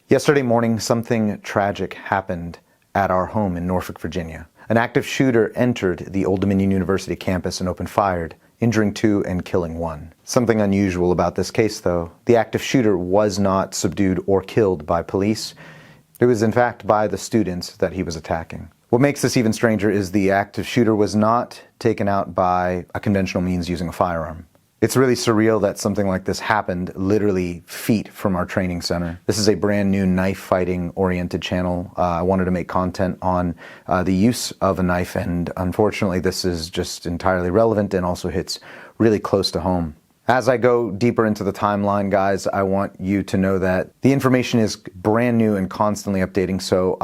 Yesterday morning, something tragic happened at our home in Norfolk, Virginia. An active shooter entered the Old Dominion University campus and opened fire, injuring 2 and killing 1. Something unusual about this case, though. The active shooter was not subdued or killed by police. It was, in fact, by the students that he was attacking. What makes this even stranger is the active shooter was not taken out by a conventional means using a firearm. It's really surreal that something like this happened literally feet from our training center. This is a brand new knife fighting oriented channel. I wanted to make content on the use of a knife, and unfortunately this is just entirely relevant and also hits really close to home. As I go deeper into the timeline, guys, I want you to know that the information is brand new and constantly updating, so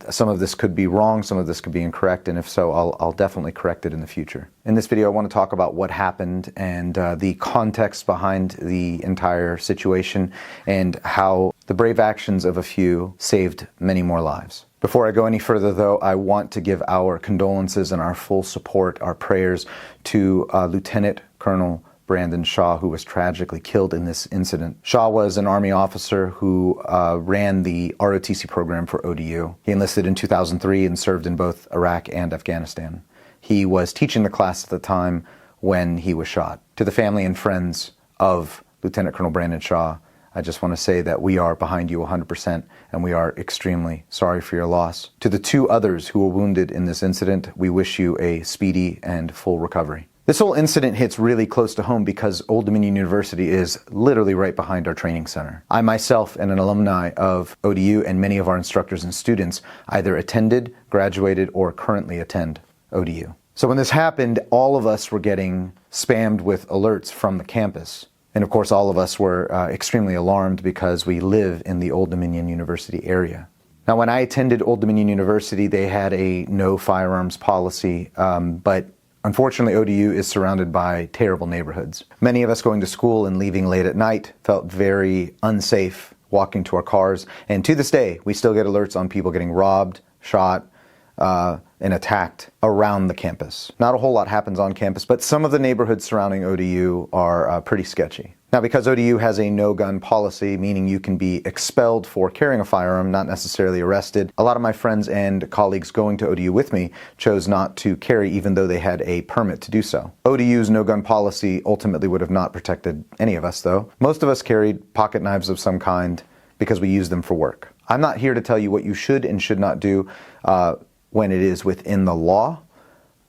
some of this could be wrong, some of this could be incorrect, and if so, I'll definitely correct it in the future. In this video, I want to talk about what happened and the context behind the entire situation and how the brave actions of a few saved many more lives. Before I go any further, though, I want to give our condolences and our full support, our prayers to Lieutenant Colonel Brandon Shau, who was tragically killed in this incident. Shau was an Army officer who ran the ROTC program for ODU. He enlisted in 2003 and served in both Iraq and Afghanistan. He was teaching the class at the time when he was shot. To the family and friends of Lieutenant Colonel Brandon Shau, I just want to say that we are behind you 100% and we are extremely sorry for your loss. To the 2 others who were wounded in this incident, we wish you a speedy and full recovery. This whole incident hits really close to home because Old Dominion University is literally right behind our training center. I myself am an alumni of ODU, and many of our instructors and students either attended, graduated, or currently attend ODU. So when this happened, all of us were getting spammed with alerts from the campus. And of course, all of us were extremely alarmed because we live in the Old Dominion University area. Now, when I attended Old Dominion University, they had a no firearms policy, but unfortunately, ODU is surrounded by terrible neighborhoods. Many of us going to school and leaving late at night felt very unsafe walking to our cars. And to this day, we still get alerts on people getting robbed, shot, and attacked around the campus. Not a whole lot happens on campus, but some of the neighborhoods surrounding ODU are pretty sketchy. Now, because ODU has a no-gun policy, meaning you can be expelled for carrying a firearm, not necessarily arrested, a lot of my friends and colleagues going to ODU with me chose not to carry even though they had a permit to do so. ODU's no-gun policy ultimately would have not protected any of us, though. Most of us carried pocket knives of some kind because we use them for work. I'm not here to tell you what you should and should not do when it is within the law,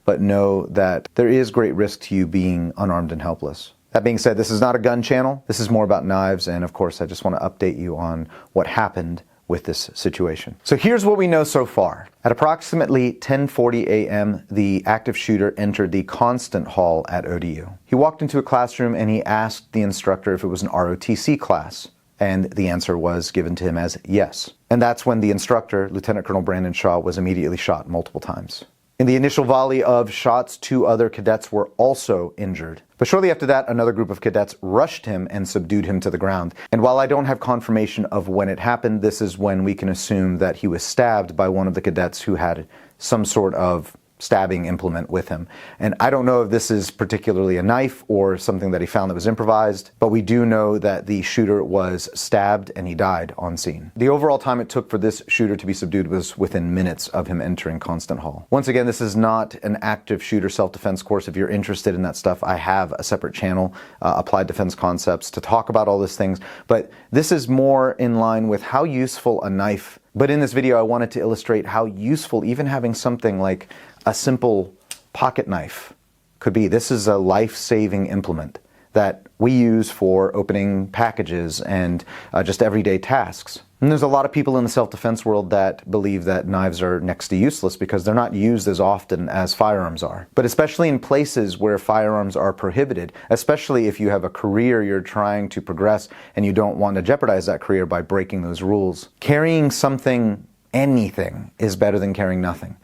but know that there is great risk to you being unarmed and helpless. That being said, this is not a gun channel. This is more about knives, and of course, I just want to update you on what happened with this situation. So here's what we know so far. At approximately 10:40 a.m., the active shooter entered the constant hall at ODU. He walked into a classroom and he asked the instructor if it was an ROTC class, and the answer was given to him as yes. And that's when the instructor, Lieutenant Colonel Brandon Shau, was immediately shot multiple times. In the initial volley of shots, 2 other cadets were also injured. But shortly after that, another group of cadets rushed him and subdued him to the ground. And while I don't have confirmation of when it happened, this is when we can assume that he was stabbed by one of the cadets who had some sort of stabbing implement with him. And I don't know if this is particularly a knife or something that he found that was improvised, but we do know that the shooter was stabbed and he died on scene. The overall time it took for this shooter to be subdued was within minutes of him entering Constant Hall. Once again, this is not an active shooter self-defense course. If you're interested in that stuff, I have a separate channel, Applied Defense Concepts, to talk about all these things, but this is more in line with how useful a knife. But in this video, I wanted to illustrate how useful even having something like a simple pocket knife could be. This is a life-saving implement that we use for opening packages and just everyday tasks. And there's a lot of people in the self-defense world that believe that knives are next to useless because they're not used as often as firearms are. But especially in places where firearms are prohibited, especially if you have a career you're trying to progress and you don't want to jeopardize that career by breaking those rules, carrying something, anything, is better than carrying nothing.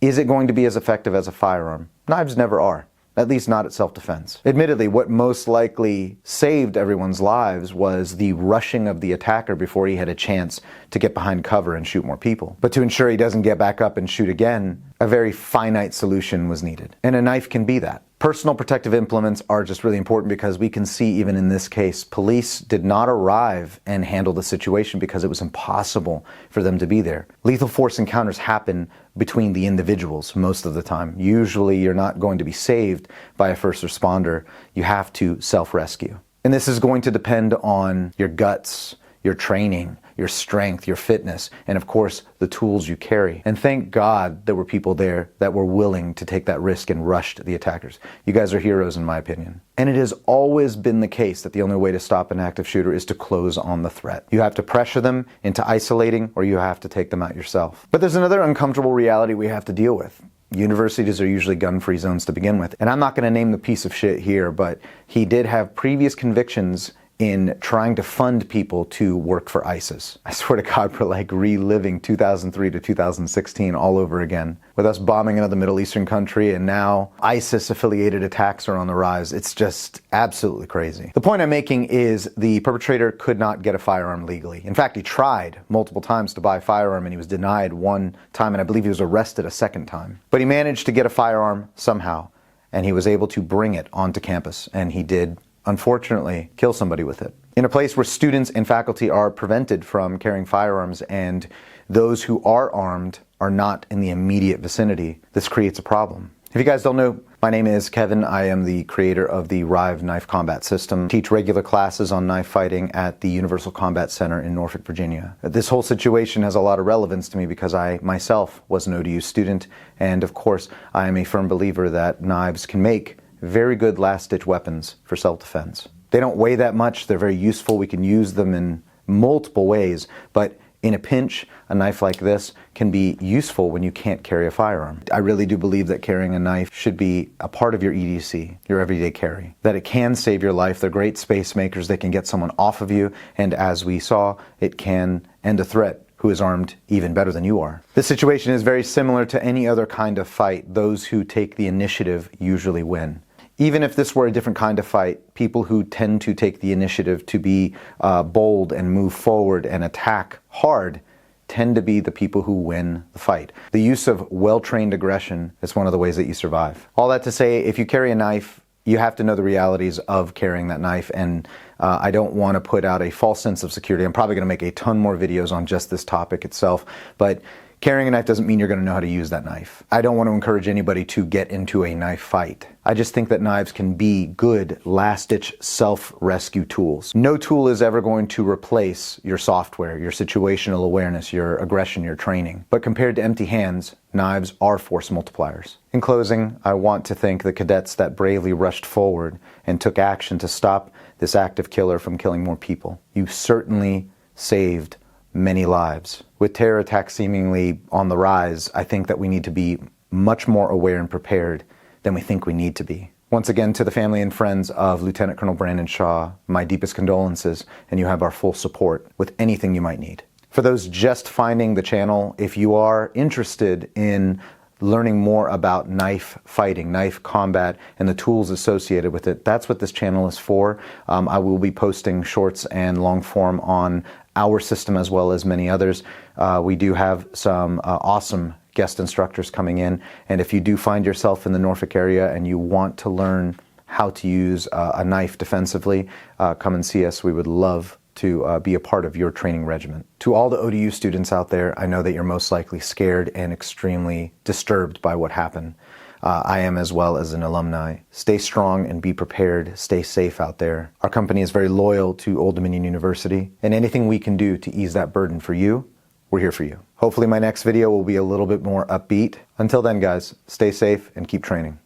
Is it going to be as effective as a firearm? Knives never are. At least not at self-defense. Admittedly, what most likely saved everyone's lives was the rushing of the attacker before he had a chance to get behind cover and shoot more people. But to ensure he doesn't get back up and shoot again, a very finite solution was needed. And a knife can be that. Personal protective implements are just really important because we can see even in this case, police did not arrive and handle the situation because it was impossible for them to be there. Lethal force encounters happen between the individuals most of the time. Usually you're not going to be saved by a first responder. You have to self-rescue. And this is going to depend on your guts, your training, your strength, your fitness, and of course, the tools you carry. And thank God there were people there that were willing to take that risk and rushed the attackers. You guys are heroes in my opinion. And it has always been the case that the only way to stop an active shooter is to close on the threat. You have to pressure them into isolating, or you have to take them out yourself. But there's another uncomfortable reality we have to deal with. Universities are usually gun-free zones to begin with. And I'm not going to name the piece of shit here, but he did have previous convictions in trying to fund people to work for ISIS. I swear to God, we're like reliving 2003 to 2016 all over again. With us bombing another Middle Eastern country and now ISIS-affiliated attacks are on the rise. It's just absolutely crazy. The point I'm making is the perpetrator could not get a firearm legally. In fact, he tried multiple times to buy a firearm and he was denied one time, and I believe he was arrested a second time. But he managed to get a firearm somehow, and he was able to bring it onto campus, and he did unfortunately kill somebody with it. In a place where students and faculty are prevented from carrying firearms and those who are armed are not in the immediate vicinity, this creates a problem. If you guys don't know, my name is Kevin. I am the creator of the RIVE knife combat system. I teach regular classes on knife fighting at the Universal Combat Center in Norfolk, Virginia. This whole situation has a lot of relevance to me because I myself was an ODU student, and of course I am a firm believer that knives can make very good last-ditch weapons for self-defense. They don't weigh that much, they're very useful, we can use them in multiple ways, but in a pinch, a knife like this can be useful when you can't carry a firearm. I really do believe that carrying a knife should be a part of your EDC, your everyday carry. That it can save your life. They're great space makers, they can get someone off of you, and as we saw, it can end a threat who is armed even better than you are. This situation is very similar to any other kind of fight. Those who take the initiative usually win. Even if this were a different kind of fight, people who tend to take the initiative to be bold and move forward and attack hard tend to be the people who win the fight. The use of well-trained aggression is one of the ways that you survive. All that to say, if you carry a knife, you have to know the realities of carrying that knife, and I don't want to put out a false sense of security. I'm probably going to make a ton more videos on just this topic itself, but carrying a knife doesn't mean you're going to know how to use that knife. I don't want to encourage anybody to get into a knife fight. I just think that knives can be good last-ditch self-rescue tools. No tool is ever going to replace your software, your situational awareness, your aggression, your training. But compared to empty hands, knives are force multipliers. In closing, I want to thank the cadets that bravely rushed forward and took action to stop this active killer from killing more people. You certainly saved many lives. With terror attacks seemingly on the rise, I think that we need to be much more aware and prepared than we think we need to be. Once again, to the family and friends of Lieutenant Colonel Brandon Shau, my deepest condolences, and you have our full support with anything you might need. For those just finding the channel, if you are interested in learning more about knife fighting, knife combat, and the tools associated with it, that's what this channel is for. I will be posting shorts and long form on our system as well as many others. We do have some awesome guest instructors coming in, and if you do find yourself in the Norfolk area and you want to learn how to use a knife defensively, come and see us. We would love to be a part of your training regimen. To all the ODU students out there, I know that you're most likely scared and extremely disturbed by what happened. I am as well as an alumni. Stay strong and be prepared. Stay safe out there. Our company is very loyal to Old Dominion University, and anything we can do to ease that burden for you, we're here for you. Hopefully my next video will be a little bit more upbeat. Until then, guys, stay safe and keep training.